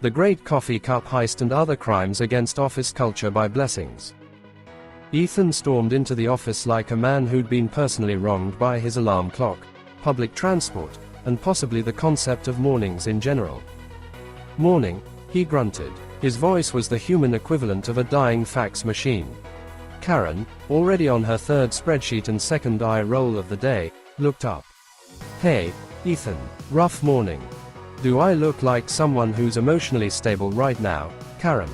The Great Coffee Cup Heist and Other Crimes Against Office Culture by Blessings. Ethan stormed into the office like a man who'd been personally wronged by his alarm clock, public transport, and possibly the concept of mornings in general. "Morning," he grunted. His voice was the human equivalent of a dying fax machine. Karen, already on her third spreadsheet and second eye roll of the day, looked up. "Hey, Ethan, rough morning. Do I look like someone who's emotionally stable right now, Karen?"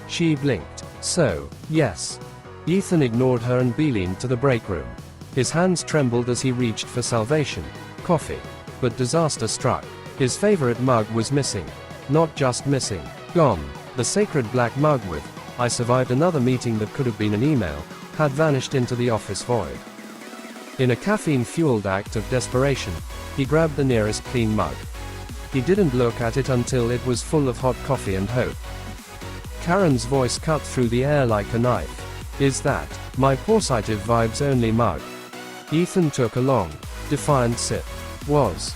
She blinked. "So, yes." Ethan ignored her and beelined to the break room. His hands trembled as he reached for salvation, coffee. But disaster struck. His favorite mug was missing. Not just missing, gone. The sacred black mug with, "I survived another meeting that could have been an email," had vanished into the office void. In a caffeine-fueled act of desperation, he grabbed the nearest clean mug. He didn't look at it until it was full of hot coffee and hope. Karen's voice cut through the air like a knife. "Is that my positive vibes only mug?" Ethan took a long, defiant sip. "Was."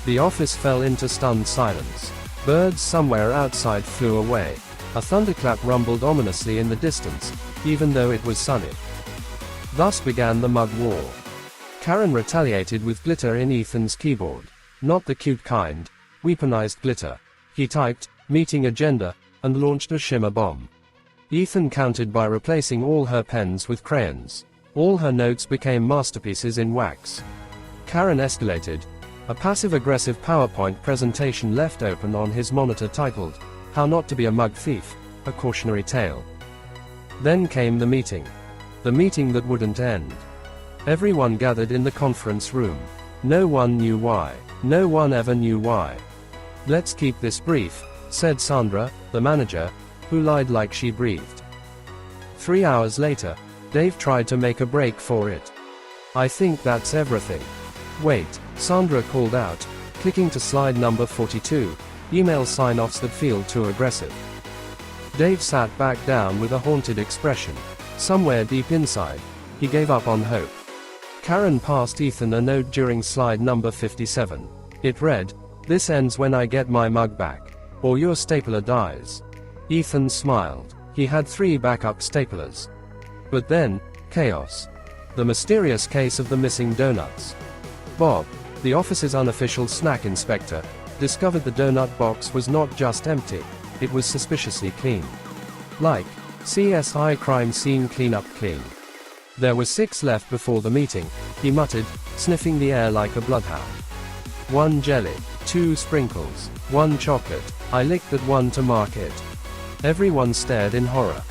The office fell into stunned silence. Birds somewhere outside flew away. A thunderclap rumbled ominously in the distance, even though it was sunny. Thus began the mug war. Karen retaliated with glitter in Ethan's keyboard. Not the cute kind, weaponized glitter. He typed, "Meeting agenda," and launched a shimmer bomb. Ethan countered by replacing all her pens with crayons. All her notes became masterpieces in wax. Karen escalated. A passive-aggressive PowerPoint presentation left open on his monitor titled, "How Not to Be a Mug Thief, A Cautionary Tale." Then came the meeting. The meeting that wouldn't end. Everyone gathered in the conference room. No one knew why. No one ever knew why. "Let's keep this brief," said Sandra, the manager, who lied like she breathed. 3 hours later, Dave tried to make a break for it. "I think that's everything." "Wait," Sandra called out, clicking to slide number 42, "email sign-offs that feel too aggressive." Dave sat back down with a haunted expression. Somewhere deep inside, he gave up on hope. Karen passed Ethan a note during slide number 57. It read, "This ends when I get my mug back. Or your stapler dies." Ethan smiled. He had 3 backup staplers. But then, chaos. The mysterious case of the missing donuts. Bob, the office's unofficial snack inspector, discovered the donut box was not just empty, it was suspiciously clean. Like CSI crime scene cleanup clean. There were 6 left before the meeting, he muttered, sniffing the air like a bloodhound. 1 jelly, 2 sprinkles, 1 chocolate, I licked that one to mark it. Everyone stared in horror.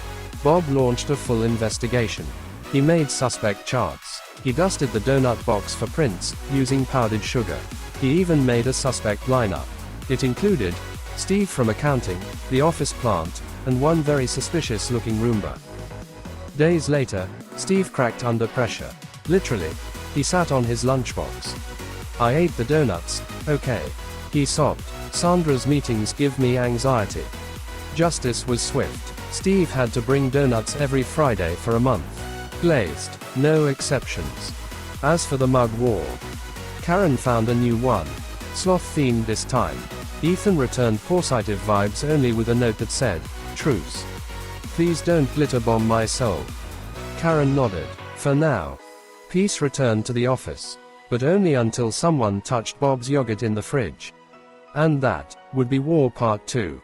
Bob launched a full investigation. He made suspect charts. He dusted the donut box for prints, using powdered sugar. He even made a suspect lineup. It included Steve from accounting, the office plant, and 1 very suspicious-looking Roomba. Days later, Steve cracked under pressure. Literally. He sat on his lunchbox. "I ate the donuts, okay." He sobbed. "Sandra's meetings give me anxiety." Justice was swift. Steve had to bring donuts every Friday for a month. Glazed. No exceptions. As for the mug war, Karen found a new one. Sloth-themed this time. Ethan returned positive vibes only with a note that said, "Truce. Please don't glitter bomb my soul." Karen nodded. For now. Peace returned to the office. But only until someone touched Bob's yogurt in the fridge. And that would be War Part 2.